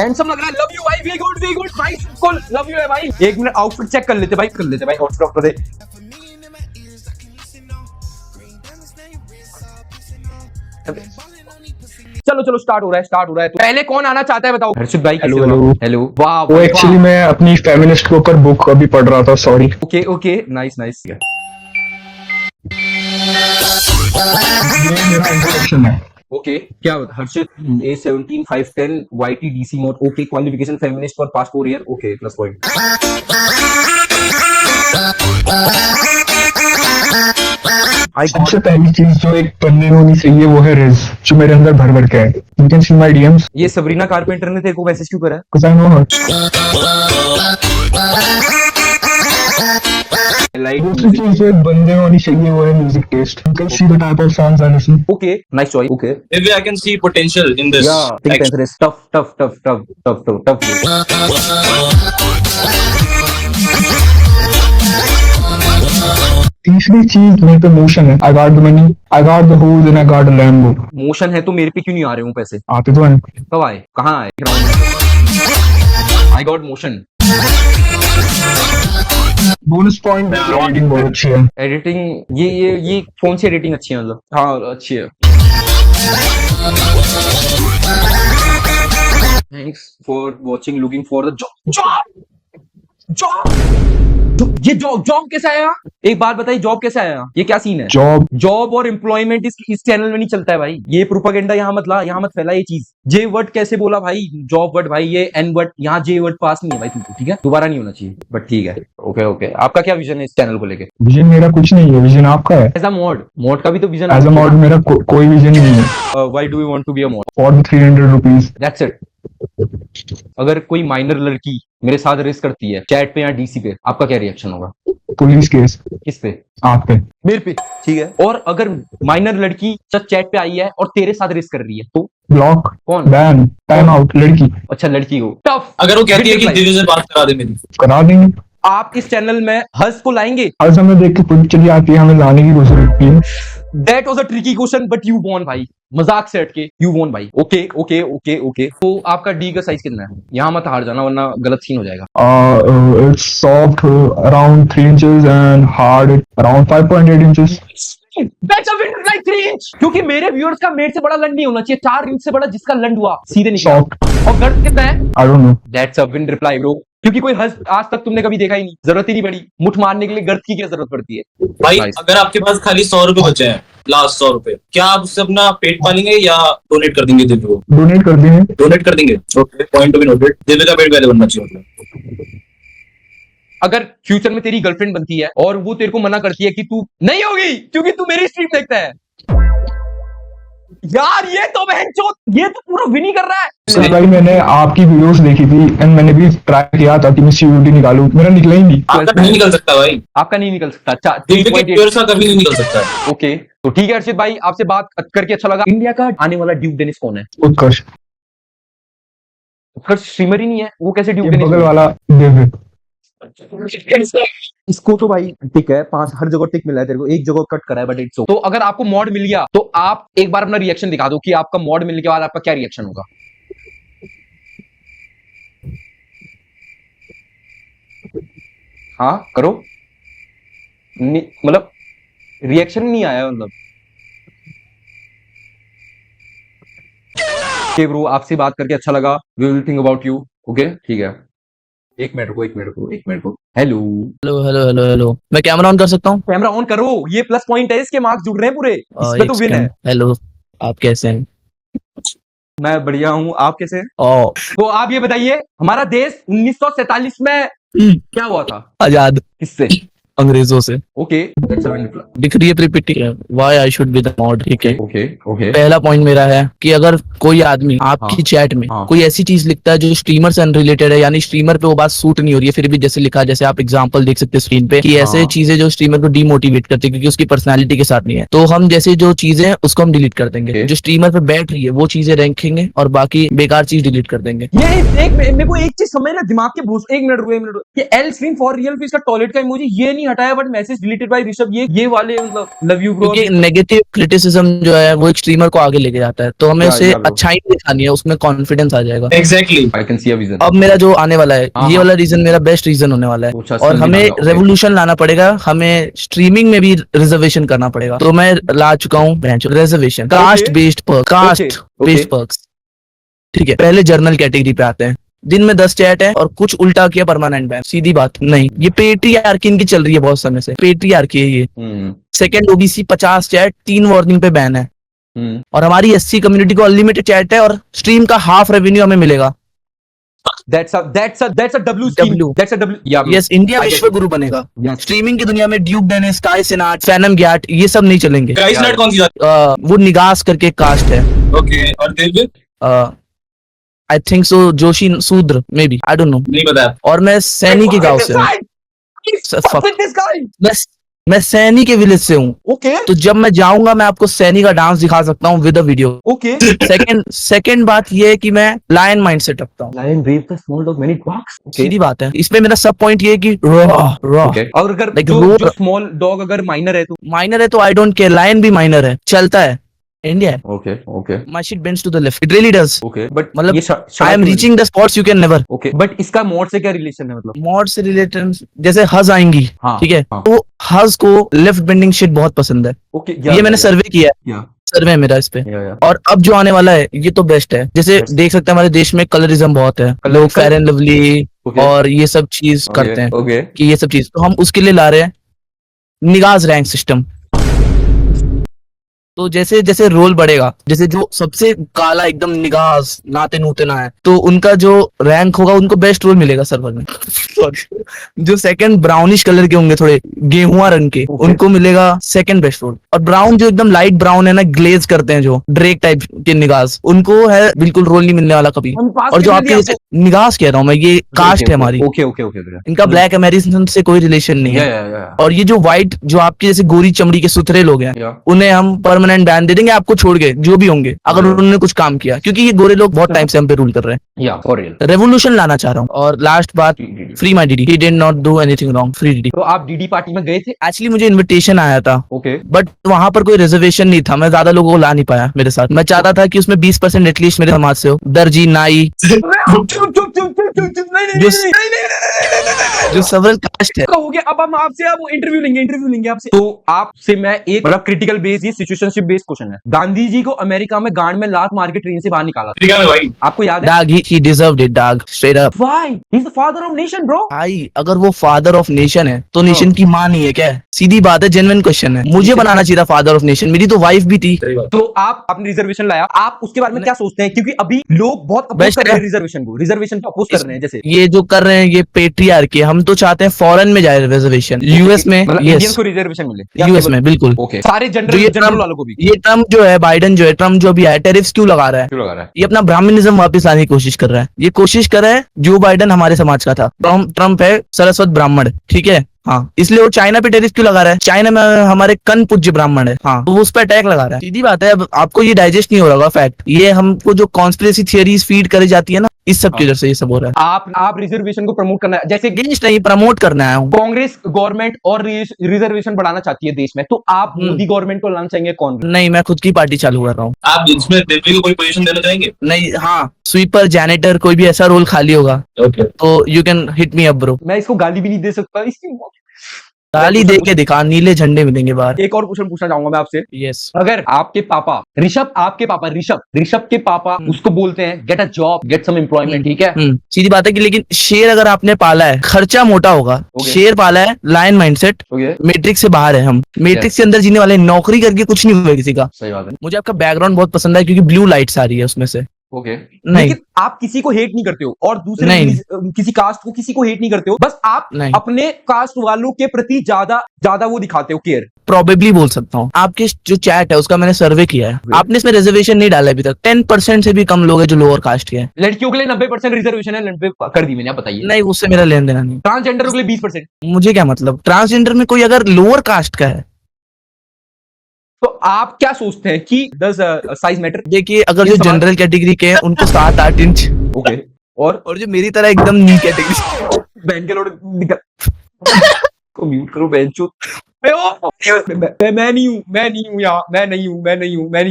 Handsome लग रहा है, लव यू भाई, वी गुड भाई, को लव यू है भाई। एक मिनट आउटफिट चेक कर लेते भाई, आउटफिट तो दे। चलो स्टार्ट हो रहा है। तो पहले कौन आना चाहता है बताओ? हर्षित भाई कैसे हो? हेलो। वाह वो एक्चुअली मैं अपनी फेमिनिस्ट के ऊपर बुक अभी पढ़ रहा था, सॉरी। Okay nice. ये मेरा इंट्रोडक्शन है। ओके क्या हर्षित A17 510 YT DC mode. Okay qualification feminist for past 4 year. Okay plus point. सबसे पहली चीज जो एक बंदे में होनी चाहिए वो है रिज, जो मेरे अंदर भर भर के है। You can see my DMs. ये सबरीना कारपेंटर ने तेरे को मैसेज क्यों करा? बिकॉज़ आई नो हर। दूसरी चीज जो एक बंदे में होनी चाहिए वो है music taste. You can see the type of songs I listen. Okay nice choice. Okay Maybe I can see potential in this. yeah Pink Panther is tough. तीसरी चीज मेरे पे मोशन है। I got the money, I got the holes and I got a Lambo. Motion है तो मेरे पे क्यों नहीं आ रहे हूँ पैसे? आते तो हैं। कब आए? कहाँ आए? I got motion. Bonus point editing बहुत अच्छी है। एडिटिंग ये कौन सी एडिटिंग अच्छी है? मतलब हाँ अच्छी है। Thanks for watching, looking for the job. ये जॉब कैसे आया? एक बात बताइए, जॉब कैसे आया? ये क्या सीन है? जॉब और एम्प्लॉयमेंट इस चैनल में नहीं चलता है भाई। ये प्रोपागेंडा यहाँ मत फैला ये चीज। जे वर्ड कैसे बोला भाई? जॉब वर्ड भाई, ये एन वर्ड, यहाँ जे वर्ड पास नहीं है भाई तुमको, ठीक है? दोबारा नहीं होना चाहिए, बट ठीक है। ओके आपका क्या विजन है इस चैनल को लेके? विजन मेरा कुछ नहीं है, विजन आपका है। एज अ मॉड का भी तो विजन। एज अ मॉड मेरा कोई विजन नहीं है। Why do you want to be a mod? For the 300 rupees. That's it. अगर कोई माइनर लड़की मेरे साथ रेस करती है चैट पे या डीसी पे, आपका क्या रिएक्शन होगा? Police case. किस पे? आप पे। मेरे पे, ठीक है। और अगर माइनर लड़की जब चैट पे आई है और तेरे साथ रेस कर रही है तो? ब्लॉक, कौन? Ban, time out. लड़की। अच्छा लड़की को टफ। अगर वो कहती है कि दीदी से बात करा दे मेरी, करा देंगे। आप इस चैनल में हर्ष को लाएंगे? हर्ष हमें देख के पुलिस चली आती है, हमें लाने की कोशिश करती है। That was a tricky question, but you won भाई। मजाक से हटके you won भाई। ओके। तो आपका डी का साइज कितना है? यहाँ मत हार जाना वरना गलत सीन हो जाएगा। It's soft around 3 inches and hard around 5.8 inches. That's a win like 3 inch। क्योंकि मेरे व्यूअर्स का मेरे से बड़ा लंड नहीं होना चाहिए। 4 इंच से बड़ा जिसका लंड हुआ सीधे निकला। और गर्द कितना है? I don't know. That's a win reply bro। क्योंकि कोई हर्ष आज तक तुमने कभी देखा ही नहीं, जरूरत ही नहीं पड़ी। मुठ मारने के लिए गर्द की क्या जरूरत पड़ती है भाई? अगर आपके पास खाली 100 रुपए बचे हैं, लास्ट 100 रुपए, क्या आप उससे अपना पेट पालेंगे या डोनेट कर देंगे दिव्य को? डोनेट कर देंगे। डोनेट कर देंगे। Okay, point to be noted. Divya का पेट पहले बनना चाहिए मतलब। अगर फ्यूचर में तेरी गर्लफ्रेंड बनती है और वो तेरे को मना करती है कि तू नहीं होगी क्योंकि तू मेरी स्ट्रीम देखता है, यार ये तो बहनचोद, ये तो पूरा विन ही कर रहा है। सर भाई मैंने आपकी वीडियोस देखी थी एंड मैंने भी ट्राई किया था कि मैं सीयूटी निकालूं, मेरा निकला ही नहीं। आपका नहीं निकल सकता भाई। आपका नहीं निकल सकता। अच्छा दिव्य के प्योर सा कभी नहीं निकल सकता। ओके तो ठीक है हर्षित भाई, आपसे बात करके अच्छा लगा। इंडिया का आने वाला ड्यूक डेनिस कौन है? उत्कर्ष। उत्कर्ष स्ट्रीमर ही नहीं है, वो कैसे ड्यूक ये डेनिस? बगल वाला दिव्य। इसको तो भाई टिक है, 5 हर जगह टिक मिला है तेरे को, एक जगह कट करा है बट इट्स सो। तो अगर आपको मॉड मिल गया तो आप एक बार अपना रिएक्शन दिखा दो कि आपका मॉड मिलने के बाद आपका क्या रिएक्शन होगा। हाँ करो। मतलब रिएक्शन नहीं आया मतलब। ओके ब्रो, आपसे बात करके अच्छा लगा। We will think about you. Okay ठीक है। एक मिनट को। हेलो। मैं कैमरा ऑन कर सकता हूँ? कैमरा ऑन करो, ये प्लस पॉइंट है, इसके मार्क्स जुड़ रहे हैं पूरे, इसमें तो विन है। हेलो, आप कैसे हैं? मैं बढ़िया हूँ, आप कैसे हैं? तो आप ये बताइए, हमारा देश 1947 में क्या हुआ था? आजाद। किससे? अंग्रेजों से। ओके दिख रही है पीपीटी है, why I should be the mod, ठीक है? ओके पहला पॉइंट मेरा है कि अगर कोई आदमी आपकी चैट में कोई ऐसी चीज लिखता है जो स्ट्रीमर से अनरिलेटेड है, यानी स्ट्रीमर पे वो बात सूट नहीं हो रही है, फिर भी जैसे लिखा, जैसे आप एग्जांपल देख सकते हैं स्क्रीन पे, कि ऐसे चीजें जो स्ट्रीमर को डीमोटिवेट करती है क्योंकि उसकी पर्सनैलिटी के साथ नहीं है, तो हम जैसे जो चीजें हैं उसको हम डिलीट कर देंगे। जो स्ट्रीमर पे बैठ रही है वो चीजें रखेंगे और बाकी बेकार चीज डिलीट कर देंगे। ये एक मेरे को एक चीज समझ ना दिमाग के भूस। एक मिनट रुको, ये L stream for real fish का टॉयलेट का इमोजी ये नहीं हटाया but message deleted bye Rishabh, ये वाले मतलब लव यू ब्रो। क्योंकि नेगेटिव क्रिटिसिज्म जो है वो एक स्ट्रीमर को आगे लेके जाता है, तो हमें Yeah, उसे yeah, bro. अच्छाई दिखानी है, उसमें कॉन्फिडेंस आ जाएगा। Exactly I can see a vision. अब मेरा जो आने वाला है, हाँ, ये हाँ। वाला रीजन मेरा बेस्ट रीजन होने वाला है, अच्छा, और संदीप हमें नागा, okay. रेवोल्यूशन लाना पड़ेगा, हमें स्ट्रीमिंग में भी रिजर्वेशन करना पड़ेगा। तो मैं ला चुका हूँ reservation, caste based perk, caste okay. Based perks. ठीक है, पहले जर्नल कैटेगरी पे आते हैं। दिन में 10 चैट है और कुछ उल्टा किया परमानेंट बैन, सीधी बात नहीं, ये पेट्रियार्की इनकी चल रही है बहुत समय से, पेट्रियार्की है ये। सेकंड ओबीसी 50 चैट 3 वार्निंग पे बैन है, और हमारी एससी कम्युनिटी को अनलिमिटेड चैट है, और स्ट्रीम का हाफ रेवेन्यू हमें मिलेगा। That's a W scheme. W. That's a W. Yeah, bro. Yes, India I get विश्व it. गुरु बनेगा। Yes. स्ट्रीमिंग की दुनिया में ड्यूक डेनिस, स्काई सिनाट, फैनम ग्याट, ये सब नहीं चलेंगे। गाइस नाइट कौन सी जाती वो निगास करके कास्ट है, है? ओके, और Divya I think so, Joshi शूद्र may be, I don't know. नहीं पता है। और मैं सैनी के गांव से हूँ, Fuck with this guy. मैं सैनी के विलेज से हूँ, Okay. तो जब मैं जाऊंगा मैं आपको सैनी का डांस दिखा सकता हूँ with a video. Okay. Second बात ये है कि मैं लायन माइंडसेट रखता हूँ, Lion brave the small dog when it barks. Okay. सीधी बात है। इसमें मेरा सब पॉइंट ये है कि रॉ Okay. और अगर Like जो roar. स्मॉल डॉग अगर माइनर है तो माइनर है तो आई डोंट केयर, लायन भी माइनर है, चलता है, इंडिया है। Okay. Okay. My shit bends to the left, it really does. Okay. But मतलब ये I am reaching the spots you can never. Okay. But इसका मोड से क्या रिलेशन है मतलब? मॉड से रिलेटेड जैसे हज आएंगी, हाँ, ठीक है, हाँ. तो हज को लेफ्ट बेंडिंग शिट बहुत पसंद है। Okay. ये मैंने सर्वे किया है, Yeah. सर्वे है मेरा इस पे। Yeah. और अब जो आने वाला है ये तो बेस्ट है। जैसे Best. देख सकते हैं हमारे देश में कलरिज्म बहुत है, लोग फेयर एंड लवली Okay. और ये सब चीज Okay. करते हैं, Okay. कि ये सब चीज तो हम उसके लिए ला रहे हैं निगाज रैंक सिस्टम। तो जैसे जैसे रोल बढ़ेगा, जैसे जो सबसे काला एकदम निगाज नाते नूते ना है, तो उनका जो रैंक होगा उनको बेस्ट रोल मिलेगा सर्वर में। Sorry. जो सेकंड ब्राउनिश कलर के होंगे, थोड़े गेहुआ रंग के, Okay. उनको मिलेगा सेकंड बेस्ट रोल। और ब्राउन जो एकदम लाइट ब्राउन है ना, ग्लेज करते हैं जो ड्रेक टाइप के निगाज, उनको है बिल्कुल रोल नहीं मिलने वाला कभी। और जो आपके जैसे निगाज कह रहा हूँ मैं, ये कास्ट है हमारी, Okay. Okay. Okay. इनका ब्लैक अमेरिकन से कोई रिलेशन नहीं है। Yeah. और ये जो व्हाइट, जो आपके जैसे गोरी चमड़ी के सुथरे लोग हैं, Yeah. उन्हें हम परमानेंट बैन दे देंगे, आपको छोड़ के जो भी होंगे, अगर उन्होंने कुछ काम किया, क्योंकि ये गोरे लोग बहुत टाइम से हम पे रूल कर रहे हैं। Yeah. For real. रेवोल्यूशन लाना चाह रहा हूँ। और लास्ट बात, free my DD, he did not do anything wrong, free DD. तो आप डीडी पार्टी में गए थे? एक्चुअली मुझे इनविटेशन आया था, Okay. बट वहां पर कोई रिजर्वेशन नहीं था, मैं ज्यादा लोगों को ला नहीं पाया मेरे साथ। मैं चाहता था कि उसमें 20% एटलीस्ट मेरे समाज से हो, दर्जी, नाई, जो सेवरल कास्ट है। हो गया। अब हम आपसे अब इंटरव्यू लेंगे आपसे। तो आपसे मैं एक मतलब क्रिटिकल बेस, ये सिचुएशनशिप बेस्ड क्वेश्चन है। गांधी जी को अमेरिका में गांड में लात मार के ट्रेन से बाहर निकाला था, ठीक है भाई। आपको याद है? Dog, he deserved it, dog, straight up। Why? He's the father of nation, bro. भाई अगर वो फादर ऑफ नेशन है तो नेशन की माँ नहीं है क्या? सीधी बात है, जेन्युइन क्वेश्चन है। मुझे बनाना चाहिए था फादर ऑफ नेशन, मेरी तो वाइफ भी थी। सही बात। तो आप अपनी रिजर्वेशन लाया, आप उसके बारे में क्या सोचते हैं? क्योंकि अभी लोग बहुत अपोज Best कर रहे हैं है। रिजर्वेशन को, रिजर्वेशन को अपोज कर रहे हैं। जैसे ये जो कर रहे हैं ये पेट्रियार्की, हम तो चाहते हैं फॉरेन में जाए रिजर्वेशन, यूएस में। मतलब इंडियंस यस, को रिजर्वेशन मिले यूएस में बिल्कुल। ओके, सारे जो जनरल ये जनरल वालों को भी ये ट्रम्प जो है, बाइडेन जो है, ट्रम्प जो अभी है, टेरिफ्स क्यों लगा रहा है? क्यों लगा रहा है? ये अपना ब्राह्मणिज्म वापस लाने की कोशिश कर रहा है। ये कोशिश कर रहा है, जो बाइडेन हमारे समाज का था, ट्रम्प है सरस्वत ब्राह्मण, ठीक है, हाँ, इसलिए वो चाइना पे टेरिफ क्यों लगा रहा है? चाइना में हमारे कन पूज्य ब्राह्मण है, हाँ, तो वो उस पर अटैक लगा रहा है। सीधी बात है, अब आपको ये डाइजेस्ट नहीं हो रहा होगा फैक्ट, ये हमको जो कॉन्स्पिरेसी थियरीज फीड करी जाती है ना, इस सब की वजह से ये सब हो रहा है। आप रिजर्वेशन को प्रमोट करना है, जैसे अगेंस्ट नहीं, प्रमोट करना है। कांग्रेस गवर्नमेंट और रिजर्वेशन बढ़ाना चाहती है देश में, तो आप मोदी गवर्नमेंट को लाना चाहेंगे? कांग्रेस? नहीं, मैं खुद की पार्टी चालू कर रहा हूँ। आप इसमें दिव्य को कोई पोजीशन देना चाहेंगे? नहीं, हाँ, स्वीपर, जैनिटर, कोई भी ऐसा रोल खाली होगा ओके। तो you can hit me up bro. मैं इसको गाली भी नहीं दे सकता, इसकी गाली दे के दिखा, नीले झंडे मिलेंगे बाहर। एक और क्वेश्चन पूछना चाहूंगा मैं आपसे। यस, अगर आपके पापा ऋषभ के पापा उसको बोलते हैं get a job, get some employment, ठीक है, सीधी बात है कि लेकिन शेर अगर आपने पाला है, खर्चा मोटा होगा। Okay. शेर पाला है, लायन माइंडसेट, ओके, मैट्रिक्स से बाहर है हम, मैट्रिक्स के अंदर जीने वाले, नौकरी करके कुछ नहीं हुआ किसी का। सही बात है। मुझे आपका बैकग्राउंड बहुत पसंद है क्योंकि ब्लू लाइट्स आ रही है उसमें से। ओके, नहीं। लेकिन आप किसी को हेट नहीं करते हो और दूसरे नहीं। किसी कास्ट को किसी को हेट नहीं करते हो, बस आप नहीं। अपने कास्ट वालों के प्रति ज्यादा वो दिखाते हो, केयर। प्रोबेबली बोल सकता हूँ। आपके जो चैट है उसका मैंने सर्वे किया है, आपने इसमें रिजर्वेशन नहीं डाला अभी तक। 10% से भी कम लोग हैं जो लोअर कास्ट के हैं। लड़कियों के लिए 90% रिजर्वेशन है, लड़के कर दी मैंने, आप बताइए। नहीं, उससे मेरा लेन देना नहीं। ट्रांसजेंडर के लिए 20%। मुझे क्या मतलब, ट्रांसजेंडर में कोई अगर लोअर कास्ट का है तो आप क्या सोचते हैं कि does साइज मैटर? देखिए, अगर ये जो सवाल- जनरल कैटेगरी के हैं उनको 7-8 इंच, ओके, और और जो मेरी तरह एकदम नी कैटेगरी, बहन के लोग निकल इसको म्यूट करो बेंचो। मैं नहीं हूँ यहाँ, मैं नहीं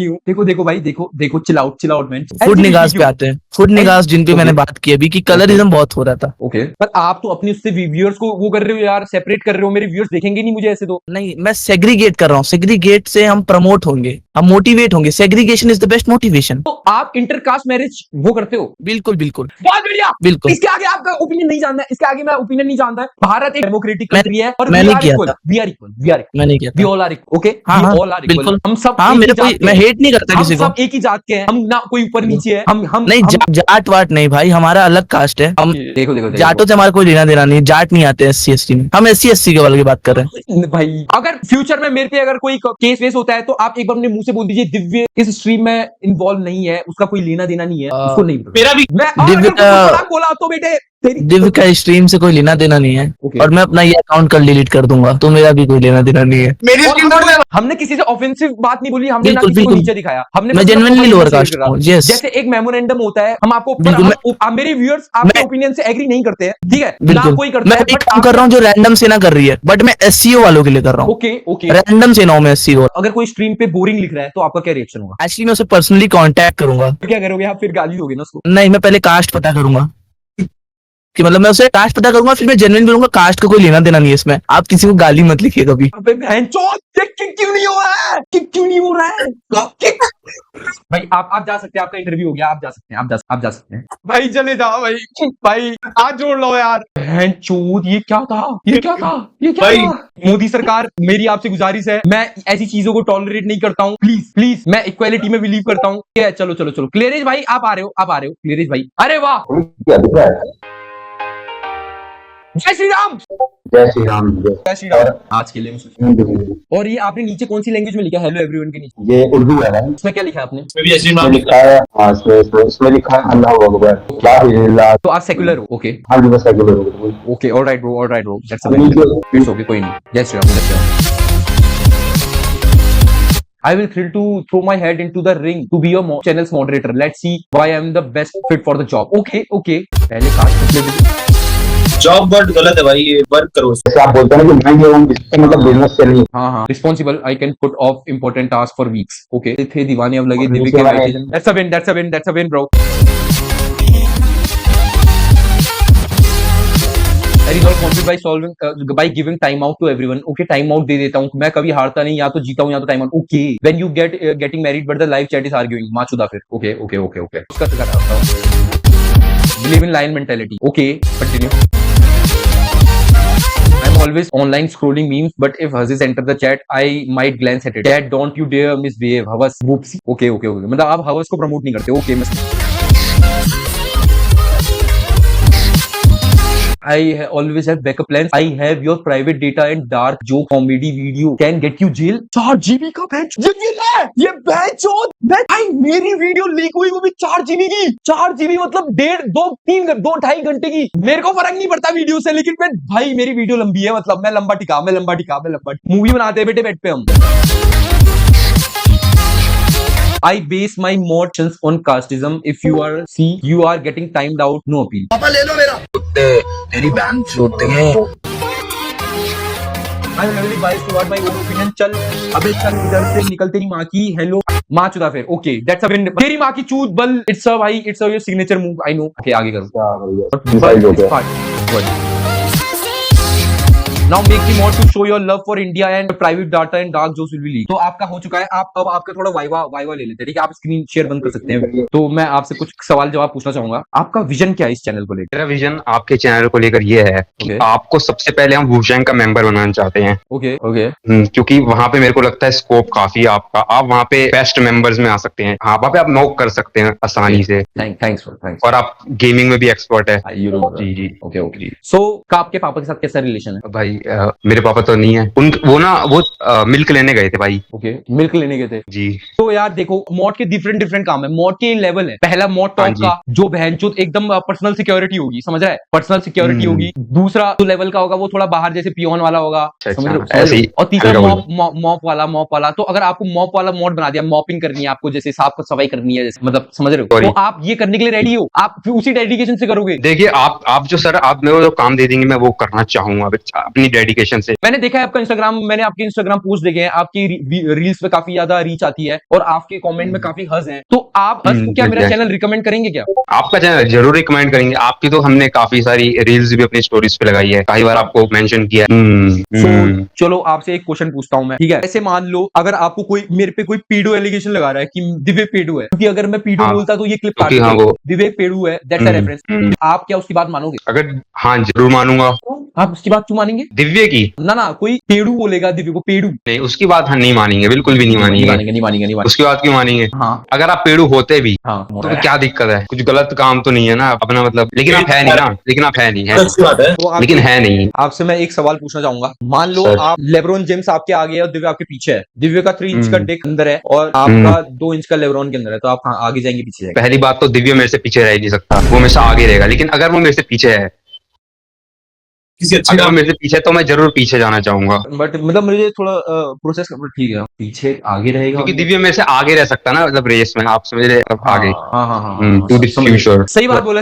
हूँ। देखो भाई, देखो चिल आउट मैन। फूड निगास पे आते हैं, फूड निगास जिन पे मैंने बात की अभी कि कलरिज्म बहुत हो रहा था। ओके, पर आप तो अपने उससे व्यूअर्स को वो कर रहे हो यार, सेपरेट कर रहे हो। मेरे व्यूअर्स देखेंगे नहीं मुझे ऐसे तो। नहीं, मैं सेग्रीगेट कर रहा हूँ, सेग्रीगेट से हम प्रमोट होंगे, हम मोटिवेट होंगे। Segregation is the best motivation. तो आप इंटरकास्ट मैरिज वो करते हो? बिल्कुल बिल्कुल बहुत बढ़िया, बिल्कुल। इसके आगे आपका ओपिनियन नहीं जानना है, इसके आगे मैं ओपिनियन नहीं जानता है। भारत एक डेमोक्रेटिक कंट्री है और मैंने किया इक्वल, था। वी आर इक्वल, मैंने किया वी था। ऑल आर इक्वल, ओके, हाँ, वी हाँ, ऑल आर इक्वल। बिल्कुल। हम सब हाँ, एक ही मेरे जात कोई, के मैं हैं। हेट नहीं करता हम किसी को। सब एक ही जात के हैं, हम ना कोई ऊपर नीचे है। हम नहीं, जाट वाट नहीं भाई, हमारा अलग कास्ट है। हम देखो जाटों से हमारा कोई लेना देना नहीं, जाट नहीं आते SC ST में। हम SC SC के वाले की बात कर रहे हैं भाई। अगर फ्यूचर में मेरे पे अगर कोई केस वेस होता है तो आप एक बार अपने मुंह से बोल दीजिए दिव्य इस स्ट्रीम में इन्वॉल्व नहीं है, उसका कोई लेना देना नहीं है, उसको नहीं पता। मेरा भी मैं और दिव्य अगर कुछ खराब बोला तो बेटे तेरी दिव्य का स्ट्रीम से कोई लेना देना नहीं है। Okay. और मैं अपना ये अकाउंट कल डिलीट कर दूंगा, तो मेरा भी कोई लेना देना नहीं है। मेरी और हमने किसी से ऑफेंसिव बात नहीं बोली, हमने ना बिल्कुल, किसी को बिल्कुल। नीचे दिखाया, हमने मैं बस अपना genuinely opinion lower share caste करा। हूँ, yes। जैसे एक मेमोरेंडम होता है, हम आपको बिल्कुल, मेरे व्यूअर्स आपके मैं- ओपिनियन से एग्री नहीं करते हैं, ठीक है, ना बिल्कुल। कोई करता मैं है, एक बट काम कर रहा हूँ जो रैंडम से ना कर रही है, बट मैं SEO वालों के लिए कर रहा हूँ। Okay okay. रैंडम से ना हो मैं SEO। अगर कोई स्ट्रीम पे बोरिंग लिख रहा है तो आपका क्या रिएक्शन होगा? एक्चुअली मैं उसे पर्सनली कांटेक्ट करूंगा। क्या करोगे आप? फिर गाली दोगे ना उसको? नहीं, मैं पहले कास्ट पता करूंगा कि मतलब मैं उसे कास्ट पता करूंगा, फिर मैं जेन्युइन बोलूंगा कास्ट का कोई लेना देना नहीं है इसमें, आप किसी को गाली मत लिखिए कभी। अबे बहनचोद, किक क्यों नहीं हो रहा है? किक क्यों नहीं हो रहा है? किक। भाई आप जा सकते हैं, आपका इंटरव्यू हो गया, आप जा सकते हैं, आप जा सकते हैं। भाई चले जाओ भाई आज जोड़ लो यार। बहनचोद, ये क्या था? भाई। मोदी सरकार, मेरी आपसे गुजारिश है, मैं ऐसी चीजों को टॉलरेट नहीं करता हूँ, प्लीज मैं इक्वालिटी में बिलीव करता हूँ। चलो क्लियरेज भाई आप आ रहे हो क्लियरेज भाई, अरे वाह, जय श्री राम। आज के लिए और ये आपने नीचे कौन सी लैंग्वेज में लिखा? हेलो एवरीवन के नीचे ये उर्दू है ना? इसमें क्या लिखा है आपने? मैं भी ऐसे ही नाम इसमें लिखा है, हाँ इसमें लिखा है अल्लाह अकबर, ला इलाहा। तो आप सेक्युलर हो? ओके हाँ जी, मैं सेक्युलर हूँ। Okay, alright bro, that's it's okay, कोई नहीं। जय Shri Ram. I will thrill to throw my head into the ring to be your channel's moderator. Let's see why I am the best fit for the job. Okay. पहले cast job word गलत है भाई, ये work करो। जैसे आप बोलते हैं ना कि मैं ये हूँ, इसका मतलब बिजनेस से नहीं। हाँ responsible, I can put off important task for weeks. Okay थे दीवाने अब लगे दिव्य के वाइटेशन। That's a win bro. by giving time out to everyone. Okay, time out दे देता हूँ मैं, कभी हारता नहीं, या तो जीता हूँ या तो time out. Okay, when you getting married but the live chat is arguing, माचुदा फिर। ओके उसका तो करता हूँ। Believe in lion mentality. Okay, continue. I'm always online scrolling memes, but if Hazis enter the chat, I might glance at it. Chat, don't you dare misbehave. Havas, whoopsie. Okay. मतलब आप हवस को promote नहीं करते। Okay, I always have backup plans. I have your private data and dark joke comedy video can get you jail. 4 GB का bench ये बेंचोद भाई, मेरी वीडियो लीक हुई वो भी 4 GB की। 4 GB मतलब 2.5 घंटे की। मेरे को फर्क नहीं पड़ता वीडियो से, लेकिन मैं भाई मेरी वीडियो लंबी है, मतलब मैं लंबा टिका मूवी बनाते हैं बेटे बेड पे हम। I base my motions on casteism. If you are you are getting timed out. No appeal. पापा ले लो मेरा। तेरी बहन छोड़ते हैं। I'm heavily biased toward my own opinion. चल इधर से निकल, तेरी माँ की हेलो माँ चुदा फिर। Okay, that's a win. तेरी माँ की चूत बल। It's a भाई, it's a your signature move. I know. Okay, आगे करो। Now make the mod to show your love for India and private data and dark jokes will be leaked. तो आपका हो चुका है, आप अब आपका थोड़ा वाइवा ले लेते हैं, ठीक है? आप स्क्रीन शेयर बंद कर सकते हैं। तो मैं आपसे कुछ सवाल जवाब पूछना चाहूंगा। आपका विजन क्या है इस चैनल को लेकर? मेरा विजन आपके चैनल को लेकर ये है कि आपको सबसे पहले हम वुशैंग का मेंबर बनाना चाहते हैं। ओके क्योंकि वहां पे मेरे को लगता है स्कोप काफी है आपका, आप वहां पे बेस्ट मेंबर्स में आ सकते हैं। हाँ, वहां पे आप नॉक कर सकते हैं आसानी से। थैंक्स और आप गेमिंग में भी एक्सपर्ट है। जी ओके। सो आपके पापा के साथ कैसा रिलेशन है? भाई मेरे पापा तो नहीं है, वो मिल्क लेने गए थे भाई। ओके, मिल्क लेने गए थे जी। तो यार देखो, मॉड के डिफरेंट काम है, मॉड के लेवल है। पहला मॉड टॉप का जो बहनचोद एकदम पर्सनल सिक्योरिटी होगी, समझ रहा है? पर्सनल सिक्योरिटी होगी। दूसरा जो लेवल का होगा वो थोड़ा बाहर जैसे पियोन वाला होगा, समझ रहे हो? और तीसरा मॉप वाला। तो अगर आपको मॉप वाला मॉड बना दिया, मॉपिंग करनी है आपको, जैसे साफ को सफाई करनी है, जैसे मतलब समझ रहे हो? तो आप ये करने के लिए रेडी हो, आप फिर उसी डेडिकेशन से करोगे। देखिए आप जो सर आप मेरे को जो काम दे देंगे मैं वो करना चाहूंगा। अपनी डेडिकेशन से। मैंने देखा है आपका इंस्टाग्राम, मैंने आपके इंस्टाग्राम पोस्ट देखे हैं, आपकी रील्स पे काफी ज्यादा रीच आती है और आपके कमेंट में काफी हज हैं, तो आप हज को क्या मेरा चैनल रिकमेंड करेंगे क्या? आपका चैनल जरूर रिकमेंड करेंगे। आपकी तो हमने काफी सारी रील्स भी अपनी स्टोरीज पे लगाई है, कई बार आपको मेंशन किया है। So, चलो आपसे एक क्वेश्चन पूछता हूं मैं, ठीक है? ऐसे मान लो अगर आपको कोई मेरे पे कोई पीडो एलिगेशन लगा रहा है कि दिव्य पेडू है, क्योंकि अगर मैं पीडो हाँ, बोलता तो ये क्लिप काट क्योंकि हाँ, देते। वो दिव्य पेडू है, दैट्स अ रेफरेंस। आप क्या उसकी बात मानोगे? अगर हाँ जरूर मानूंगा। आप उसकी बात क्यों मानेंगे? दिव्य की ना कोई पेडू बोलेगा दिव्य को, पेडू नहीं, उसकी बात हम नहीं मानेंगे, बिल्कुल भी नहीं मानेंगे। नहीं मानेंगे। उसकी बात क्यों मानेंगे? हाँ अगर आप पेड़ू होते भी हाँ तो क्या दिक्कत है? कुछ गलत काम तो नहीं है ना अपना, मतलब लेकिन आप है नहीं ना, लेकिन आप है नहीं, है अच्छी बात है। तो आप लेकिन है नहीं। आपसे मैं एक सवाल पूछना चाहूंगा। मान लो सर। आप लेब्रोन जेम्स आपके आगे है और दिव्य आपके पीछे है। दिव्य का 3 इंच का हम्म। डिक अंदर है और आपका 2 इंच का लेब्रोन के अंदर है, तो आप आगे जाएंगे पीछे जाएंगे? पहली बात तो दिव्य मेरे से पीछे रह ही नहीं सकता, वो हमेशा आगे रहेगा। लेकिन अगर वो मेरे से पीछे है, किसी अच्छी अगर वो काम मेरे से पीछे है, तो मैं जरूर पीछे जाना चाहूंगा, बट मतलब मुझे थोड़ा प्रोसेस करना ठीक है, पीछे आगे रहेगा क्योंकि दिव्य मेरे से आगे रह सकता ना, मतलब रेस में आप समझ रहे, आगे। हाँ, टू बी श्योर। सही बात बोला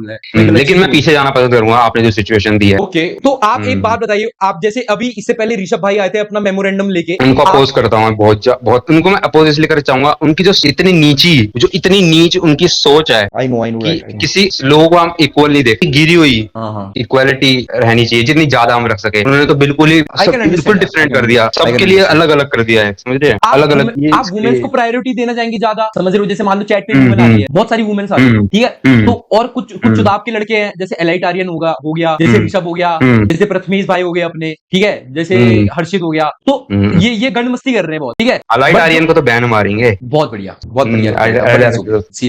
है। लेकिन मैं पीछे जाना पसंद करूंगा, आपने जो सिचुएशन दी है। ओके, तो आप एक बात बताइए, आप जैसे अभी इससे पहले ऋषभ भाई आए थे अपना मेमोरेंडम लेके, उनको अपोज करता हूँ मैं बहुत उनको मैं अपोज इसलिए करना चाहूंगा, उनकी जो इतनी नीच उनकी सोच है आई नो कि किसी लोगों को हम इक्वल नहीं देखते, गिरी हुई हाँ इक्वालिटी रहनी चाहिए जितनी ज्यादा हम रख सके। उन्होंने तो बिल्कुल ही I can understand बिल्कुल that. डिफरेंट I can कर दिया, understand. सबके लिए अलग अलग कर दिया है, समझ रहे हैं? अलग अलग। आप वुमेन्स को प्रायोरिटी देना चाहेंगे ज्यादा, समझ रहे हो? जैसे मान लो चैट पे वुमेन आ रही है, बहुत सारी वुमेन्स आ रही है, ठीक है? तो और कुछ चुदाव के लड़के हैं, जैसे एलाइट आर्यन हो गया, जैसे ऋषभ हो गया, जैसे प्रथमेश भाई हो गए अपने, ठीक है, जैसे हर्षित हो गया, तो ये गंड मस्ती कर रहे हैं बहुत, ठीक है? अलाइट आर्यन को तो बैन मारेंगे। बहुत बढ़िया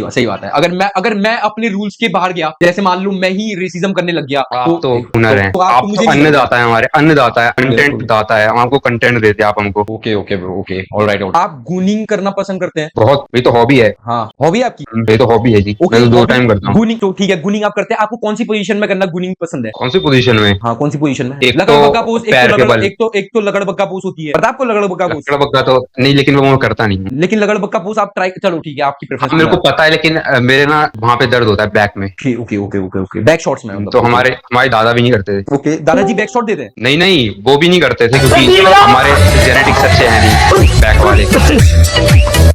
सही बात है। अगर मैं अपने रूल्स के बाहर गया, जैसे मान लो मैं ही रेसिज्म करने लग गया, आप तो हुनर है, आप आप तो अन्नदाता है, हमारे अन्नदाता है, कंटेंट दाता है, हम आपको कंटेंट देते हैं आप हमको। Okay alright. आप गूनिंग करना पसंद करते हैं? बहुत, ये तो हॉबी है। हाँ, हॉबी आपकी? ये तो हॉबी है जी, मैं तो 2 टाइम करता हूँ। गूनिंग तो ठीक है, गूनिंग आप करते हैं। आपको कौन सी पोजीशन में करना गूनिंग पसंद है? कौन सी पोजीशन में? हाँ, कौन सी पोजीशन में? एक लगड़बग्गा तो पोज, पैर के बल। एक तो लगड़बग्गा पोज होती है, पता है आपको लगड़बग्गा पोज? लगड़बग्गा तो नहीं, लेकिन वो करता नहीं है। लेकिन लगड़बग्गा पोज आप ट्राई, चलो ठीक है, आपकी प्रेफरेंस। मेरे को पता है, लेकिन मेरे ना वहाँ पे दर्द होता है बैक में। ओके बैक शॉट्स में तो हमारे दादा भी नहीं करते थे। ओके, दादाजी बैक शॉट देते हैं? नहीं, वो भी नहीं करते थे, क्योंकि हमारे जेनेटिक्स अच्छे हैं नहीं बैक वाले।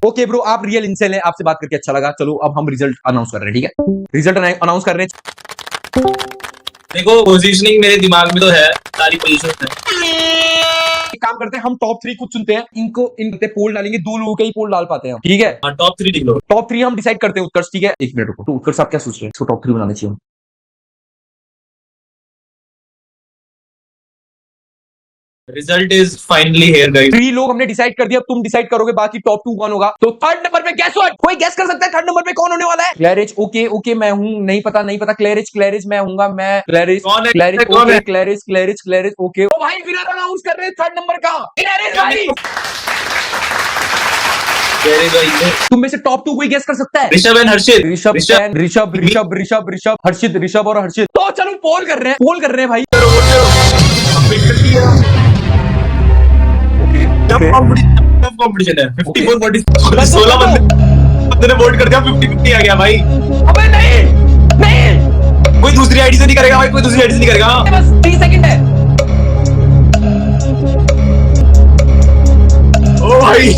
ओके ब्रो, आप रियल इंसेल हैं, आपसे बात करके अच्छा लगा। चलो अब हम रिजल्ट अनाउंस कर रहे हैं, ठीक है? रिजल्ट अनाउंस कर रहे हैं। देखो, पोजीशनिंग मेरे दिमाग में तो है, सारी पोजीशन है। एक काम करते हैं, हम टॉप 3 कुछ चुनते हैं, इन पोल डालेंगे, 2 लोगों के ही पोल डाल पाते हैं हम, ठीक है? हाँ, टॉप 3 लिख लो। टॉप 3 हम डिसाइड करते हैं उत्कर्ष, ठीक है? 1 मिनट रुको, तो उत्कर्ष आप क्या सोच रहे हैं, इसको टॉप 3 बनाना चाहिए? Result is finally here guys. 3 लोग हमने डिसाइड कर दिया, अब तुम डिसाइड करोगे बाकी टॉप 2 कौन होगा। तो थर्ड नंबर पे गैस व्हाट, कोई गैस कर सकता है थर्ड नंबर पे कौन होने वाला है? क्लैरिज। ओके मैं हूं, नहीं पता क्लैरिज मैं हूंगा, मैं क्लैरिज। कौन है? क्लैरिज कौन ओके, है? क्लैरिज ओके। तो भाई विनर अनाउंस कर रहे हैं थर्ड नंबर का, क्लैरिज भाई। तुम में से टॉप 2 कोई गैस कर सकता है? ऋषभ एंड हर्षित। ऋषभ हर्षित और हर्षित। तो चलो पोल कर रहे हैं भाई। कंपटीशन है 54-40, 16 बंदे ने वोट कर दिया, 50-50 आ गया भाई। अबे नहीं कोई दूसरी आईडी से नहीं करेगा भाई, कोई दूसरी आईडी से नहीं करेगा। बस 30 सेकंड है। ओ भाई,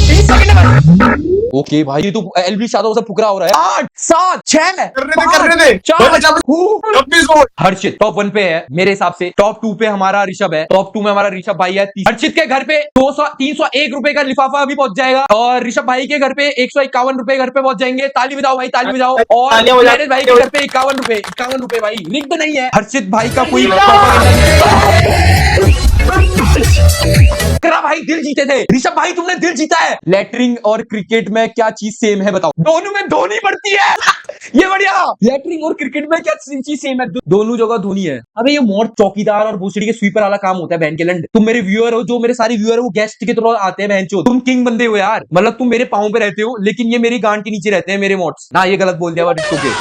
30 सेकंड है। ओके भाई, ये तो एलबी शादों से फुकरा हो रहा है। 8 7 6 करने दे 26 वोट। हर्षित टॉप 1 पे है मेरे हिसाब से। टॉप 2 पे हमारा ऋषभ है, टॉप 2 में हमारा ऋषभ भाई है। हर्षित के घर पे 301 रुपए का लिफाफा अभी पहुंच जाएगा और ऋषभ भाई के घर पे 151 रुपए घर पे पहुंच जाएंगे। ताली बजाओ भाई, ताली बजाओ। और क्लैरिज भाई के घर पे 51 रुपए भाई। रिग्ड नहीं है, हर्षित भाई का कोई भाई दिल जीते थे। ऋषभ भाई तुमने दिल जीता है। लेटरिंग और क्रिकेट में क्या चीज सेम है बताओ? दोनों में धोनी पड़ती है। ये बढ़िया। लेटरिंग और क्रिकेट में क्या चीज सेम है? दोनों जगह धोनी है। अबे ये मोर चौकीदार और भूसड़ी के स्वीपर वाला काम होता है बहन के लंड। तुम मेरे व्यूअर हो, जो मेरे सारे व्यूअर है वो गेस्ट के तरह आते हैं बहन चो। तुम किंग बंदे हो यार, मतलब तुम मेरे पाँव पे रहते हो लेकिन ये मेरी गांड के नीचे रहते हैं मेरे मोट्स ना। ये गलत बोल दिया।